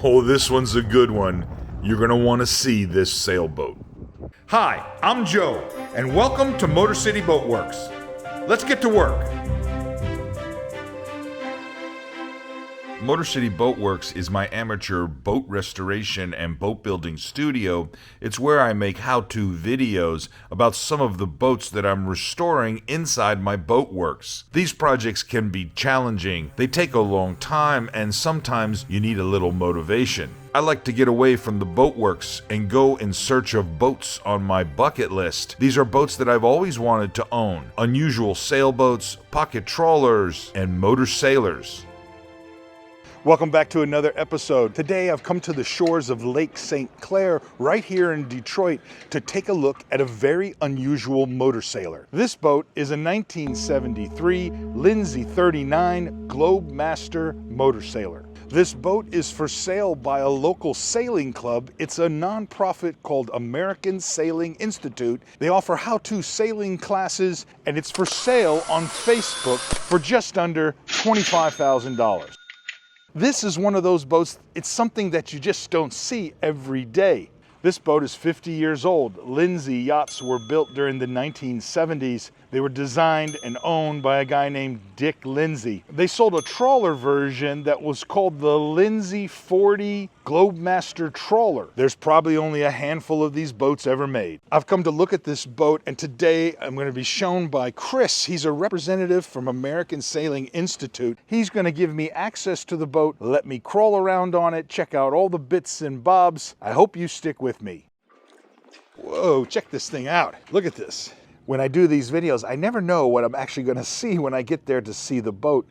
Oh, this one's a good one. You're gonna want to see this sailboat. Hi, I'm Joe, and welcome to MotorCity Boat Werks. Let's get to work. MotorCity Boat Werks is my amateur boat restoration and boat building studio. It's where I make how-to videos about some of the boats that I'm restoring inside my boat works. These projects can be challenging, they take a long time, and sometimes you need a little motivation. I like to get away from the boat works and go in search of boats on my bucket list. These are boats that I've always wanted to own. Unusual sailboats, pocket trawlers, and motorsailers. Welcome back to another episode. Today I've come to the shores of Lake St. Clair right here in Detroit to take a look at a very unusual motorsailer. This boat is a 1973 Lindsay 39 Globemaster motorsailer. This boat is for sale by a local sailing club. It's a nonprofit called American Sailing Institute. They offer how-to sailing classes, and it's for sale on Facebook for just under $25,000. This is one of those boats, it's something that you just don't see every day. This boat is 50 years old. Lindsay yachts were built during the 1970s. They were designed and owned by a guy named Dick Lindsay. They sold a trawler version that was called the Lindsay 40 Globemaster Trawler. There's probably only a handful of these boats ever made. I've come to look at this boat, and today I'm going to be shown by Chris. He's a representative from American Sailing Institute. He's going to give me access to the boat, let me crawl around on it, check out all the bits and bobs. I hope you stick with me. Whoa, check this thing out. Look at this. When I do these videos, I never know what I'm actually going to see when I get there to see the boat.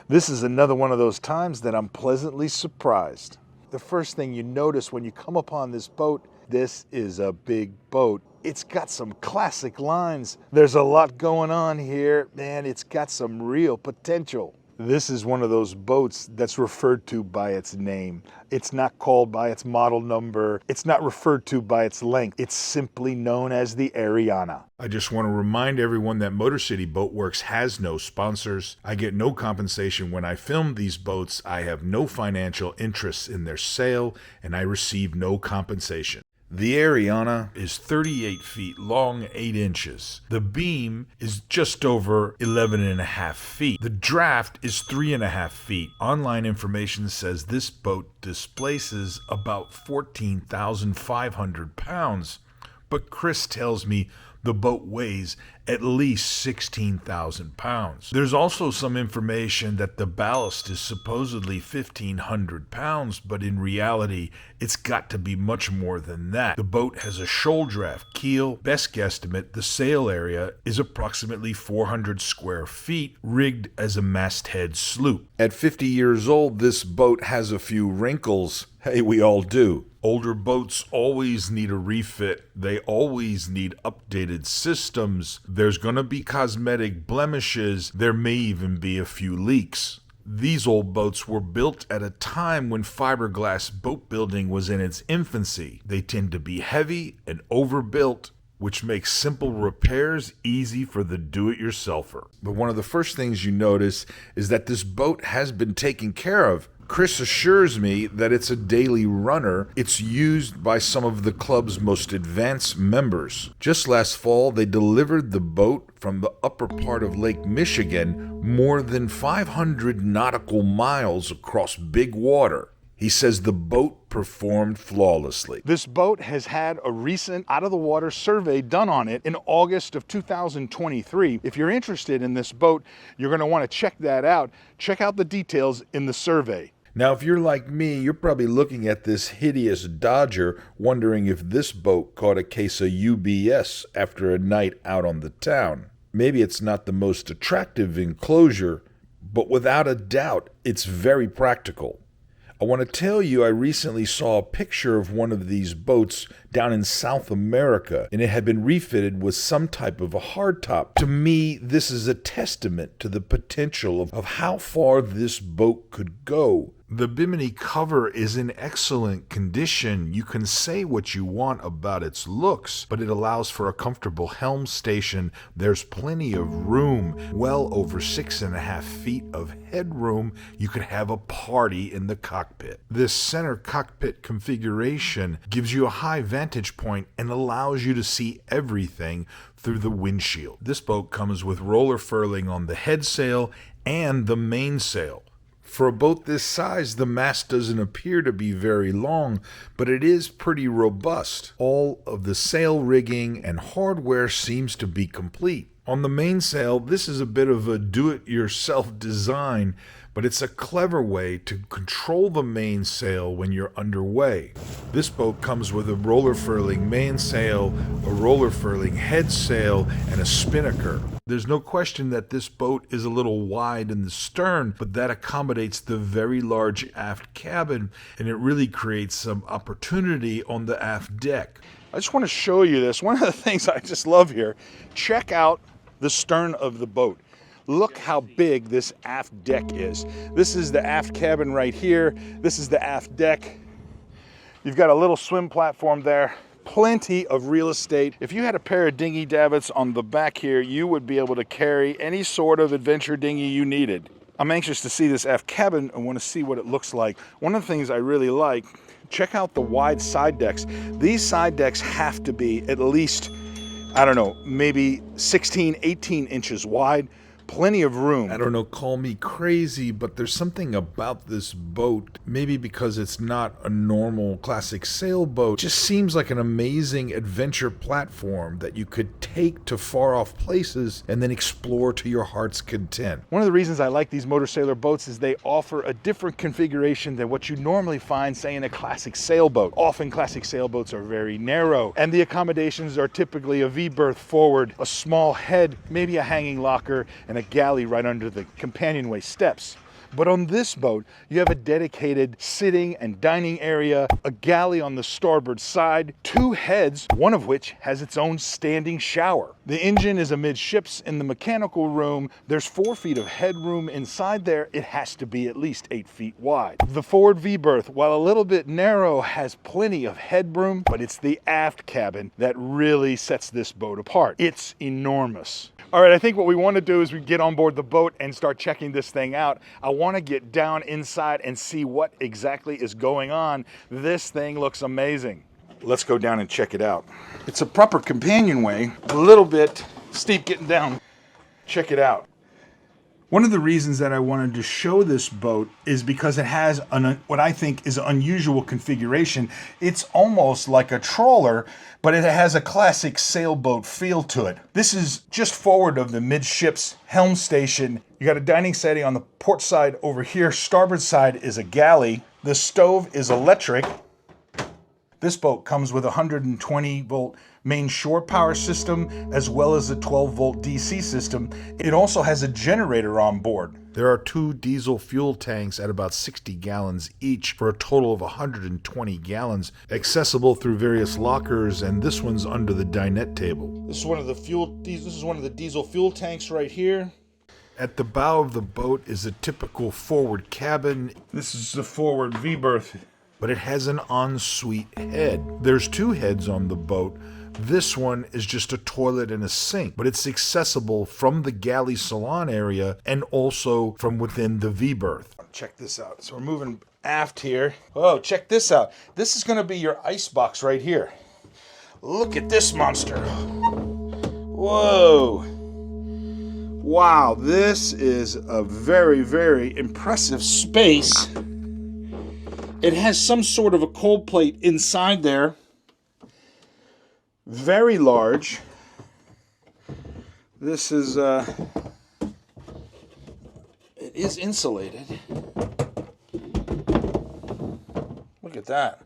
This is another one of those times that I'm pleasantly surprised. The first thing you notice when you come upon this boat, this is a big boat. It's got some classic lines. There's a lot going on here, and it's got some real potential. This is one of those boats that's referred to by its name. It's not called by its model number. It's not referred to by its length. It's simply known as the Ariana. I just want to remind everyone that MotorCity Boat Werks has no sponsors. I get no compensation when I film these boats. I have no financial interests in their sale, and I receive no compensation. The Ariana is 38 feet long, 8 inches. The beam is just over 11.5 feet. The draft is 3.5 feet. Online information says this boat displaces about 14,500 pounds, but Chris tells me the boat weighs at least 16,000 pounds. There's also some information that the ballast is supposedly 1,500 pounds, but in reality, it's got to be much more than that. The boat has a shoal draft keel. Best guesstimate, the sail area is approximately 400 square feet, rigged as a masthead sloop. At 50 years old, this boat has a few wrinkles. Hey, we all do. Older boats always need a refit. They always need updated systems. There's going to be cosmetic blemishes. There may even be a few leaks. These old boats were built at a time when fiberglass boat building was in its infancy. They tend to be heavy and overbuilt, which makes simple repairs easy for the do-it-yourselfer. But one of the first things you notice is that this boat has been taken care of. Chris assures me that it's a daily runner. It's used by some of the club's most advanced members. Just last fall, they delivered the boat from the upper part of Lake Michigan more than 500 nautical miles across big water. He says the boat performed flawlessly. This boat has had a recent out-of-the-water survey done on it in August of 2023. If you're interested in this boat, you're going to want to check that out. Check out the details in the survey. Now, if you're like me, you're probably looking at this hideous Dodger, wondering if this boat caught a case of UBS after a night out on the town. Maybe it's not the most attractive enclosure, but without a doubt, it's very practical. I want to tell you, I recently saw a picture of one of these boats down in South America, and it had been refitted with some type of a hardtop. To me, this is a testament to the potential of how far this boat could go. The bimini cover is in excellent condition. You can say what you want about its looks, but it allows for a comfortable helm station. There's plenty of room, well over 6.5 feet of headroom. You could have a party in the cockpit. This center cockpit configuration gives you a high vantage point and allows you to see everything through the windshield. This boat comes with roller furling on the headsail and the mainsail. For a boat this size, the mast doesn't appear to be very long, but it is pretty robust. All of the sail rigging and hardware seems to be complete. On the mainsail, this is a bit of a do-it-yourself design, but it's a clever way to control the mainsail when you're underway. This boat comes with a roller furling mainsail, a roller furling headsail, and a spinnaker. There's no question that this boat is a little wide in the stern, but that accommodates the very large aft cabin, and it really creates some opportunity on the aft deck. I just want to show you this. One of the things I just love here, check out the stern of the boat. Look how big this aft deck is. This is the aft cabin right here. This is the aft deck. You've got a little swim platform there. Plenty of real estate. If you had a pair of dinghy davits on the back here, you would be able to carry any sort of adventure dinghy you needed. I'm anxious to see this aft cabin and want to see what it looks like. One of the things I really like, check out the wide side decks. These side decks have to be at least, I don't know, maybe 16, 18 inches wide. Plenty of room. I don't know, call me crazy, but there's something about this boat, maybe because it's not a normal classic sailboat, just seems like an amazing adventure platform that you could take to far off places and then explore to your heart's content. One of the reasons I like these Motorsailor boats is they offer a different configuration than what you normally find, say, in a classic sailboat. Often classic sailboats are very narrow, and the accommodations are typically a V-berth forward, a small head, maybe a hanging locker, and a galley right under the companionway steps. But on this boat, you have a dedicated sitting and dining area, a galley on the starboard side, 2 heads, one of which has its own standing shower. The engine is amidships in the mechanical room. There's 4 feet of headroom inside there. It has to be at least 8 feet wide. The forward V-berth, while a little bit narrow, has plenty of headroom, but it's the aft cabin that really sets this boat apart. It's enormous. All right, I think what we want to do is we get on board the boat and start checking this thing out. I want to get down inside and see what exactly is going on. This thing looks amazing. Let's go down and check it out. It's a proper companionway, a little bit steep getting down. Check it out. One of the reasons that I wanted to show this boat is because it has what I think is an unusual configuration. It's almost like a trawler, but it has a classic sailboat feel to it. This is just forward of the midships helm station. You got a dining setting on the port side over here. Starboard side is a galley. The stove is electric. This boat comes with a 120 volt main shore power system, as well as a 12 volt DC system. It also has a generator on board. There are 2 diesel fuel tanks at about 60 gallons each for a total of 120 gallons, accessible through various lockers, and this one's under the dinette table. This is one of the diesel fuel tanks right here. At the bow of the boat is a typical forward cabin. This is the forward V-berth. But it has an ensuite head. There's 2 heads on the boat. This one is just a toilet and a sink, but it's accessible from the galley salon area and also from within the V-berth. Check this out. So we're moving aft here. Oh, check this out. This is going to be your ice box right here. Look at this monster. Whoa. Wow, this is a very, very impressive space. It has some sort of a cold plate inside there. Very large. This is, it is insulated. Look at that.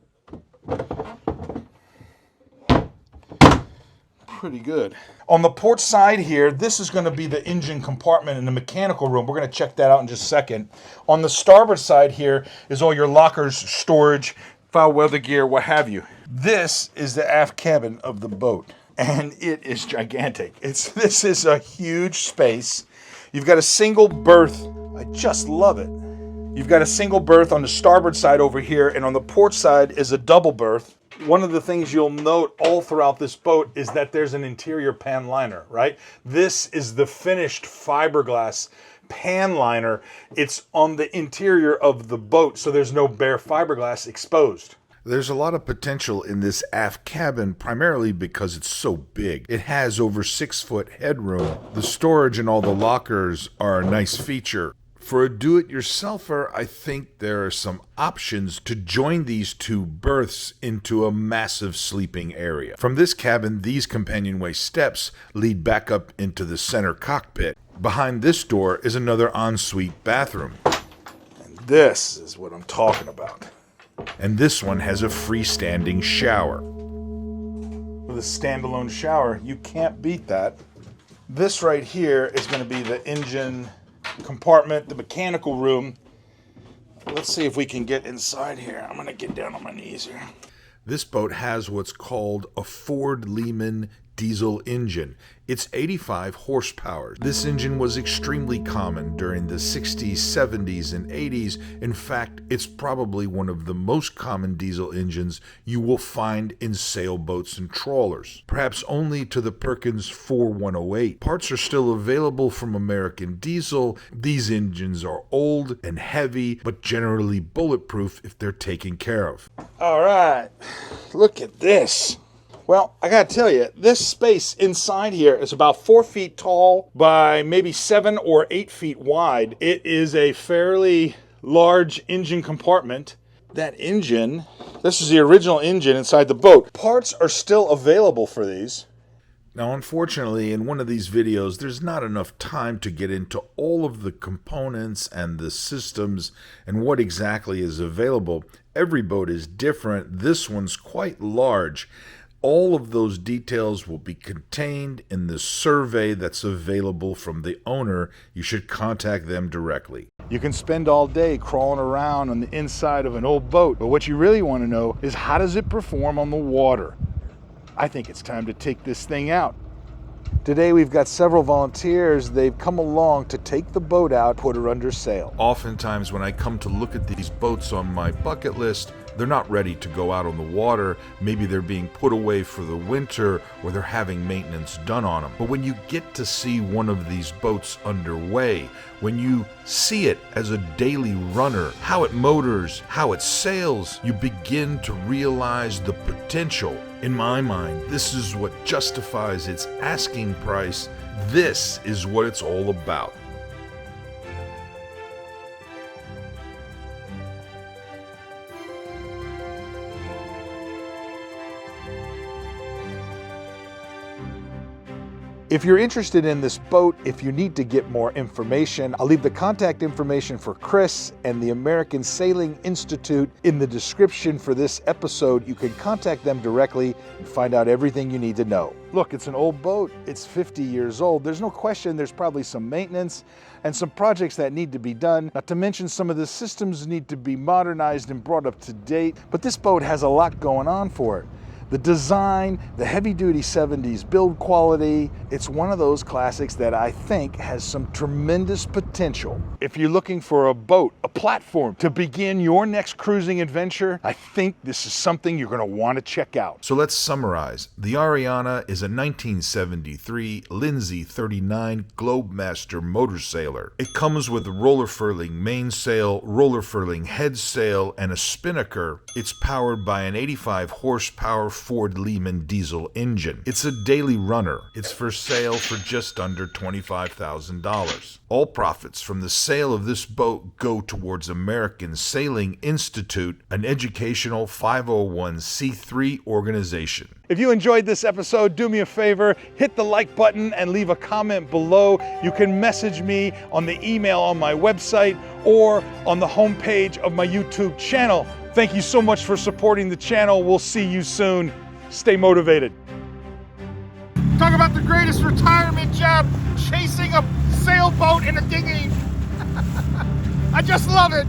Pretty good. On the port side here, this is going to be the engine compartment in the mechanical room. We're going to check that out in just a second. On the starboard side here is all your lockers, storage, foul weather gear, what have you. This is the aft cabin of the boat, and it is gigantic. This is a huge space. You've got a single berth. I just love it. You've got a single berth on the starboard side over here, and on the port side is a double berth. One of the things you'll note all throughout this boat is that there's an interior pan liner, right? This is the finished fiberglass pan liner. It's on the interior of the boat, so there's no bare fiberglass exposed. There's a lot of potential in this aft cabin, primarily because it's so big. It has over 6-foot headroom. The storage and all the lockers are a nice feature. For a do-it-yourselfer, I think there are some options to join these two berths into a massive sleeping area. From this cabin, these companionway steps lead back up into the center cockpit. Behind this door is another ensuite bathroom. And this is what I'm talking about. And this one has a freestanding shower. With a standalone shower, you can't beat that. This right here is going to be the engine compartment, the mechanical room. Let's see if we can get inside here. I'm going to get down on my knees here. This boat has what's called a Ford Lehman diesel engine. It's 85 horsepower. This engine was extremely common during the 60s, 70s, and 80s. In fact, it's probably one of the most common diesel engines you will find in sailboats and trawlers, perhaps only to the Perkins 4108. Parts are still available from American Diesel. These engines are old and heavy, but generally bulletproof if they're taken care of. All right, look at this. Well, I gotta tell you, this space inside here is about 4 feet tall by maybe 7 or 8 feet wide. It is a fairly large engine compartment. That engine, this is the original engine inside the boat. Parts are still available for these. Now, unfortunately, in one of these videos, there's not enough time to get into all of the components and the systems and what exactly is available. Every boat is different. This one's quite large. All of those details will be contained in the survey that's available from the owner. You should contact them directly. You can spend all day crawling around on the inside of an old boat, but what you really want to know is how does it perform on the water? I think it's time to take this thing out. Today we've got several volunteers. They've come along to take the boat out, put her under sail. Oftentimes when I come to look at these boats on my bucket list, they're not ready to go out on the water. Maybe they're being put away for the winter or they're having maintenance done on them. But when you get to see one of these boats underway, when you see it as a daily runner, how it motors, how it sails, you begin to realize the potential. In my mind, this is what justifies its asking price. This is what it's all about. If you're interested in this boat, if you need to get more information, I'll leave the contact information for Chris and the American Sailing Institute in the description for this episode. You can contact them directly and find out everything you need to know. Look, it's an old boat. It's 50 years old. There's no question there's probably some maintenance and some projects that need to be done. Not to mention some of the systems need to be modernized and brought up to date. But this boat has a lot going on for it. The design, the heavy-duty 70s build quality, it's one of those classics that I think has some tremendous potential. If you're looking for a boat, a platform to begin your next cruising adventure, I think this is something you're going to want to check out. So let's summarize. The Ariana is a 1973 Lindsay 39 Globemaster Motorsailer. It comes with a roller-furling mainsail, roller-furling headsail, and a spinnaker. It's powered by an 85 horsepower Ford Lehman diesel engine. It's a daily runner. It's for sale for just under $25,000. All profits from the sale of this boat go towards American Sailing Institute, an educational 501c3 organization. If you enjoyed this episode, do me a favor, hit the like button and leave a comment below. You can message me on the email on my website or on the homepage of my YouTube channel. Thank you so much for supporting the channel. We'll see you soon. Stay motivated. Talk about the greatest retirement job, chasing a sailboat in a dinghy. I just love it.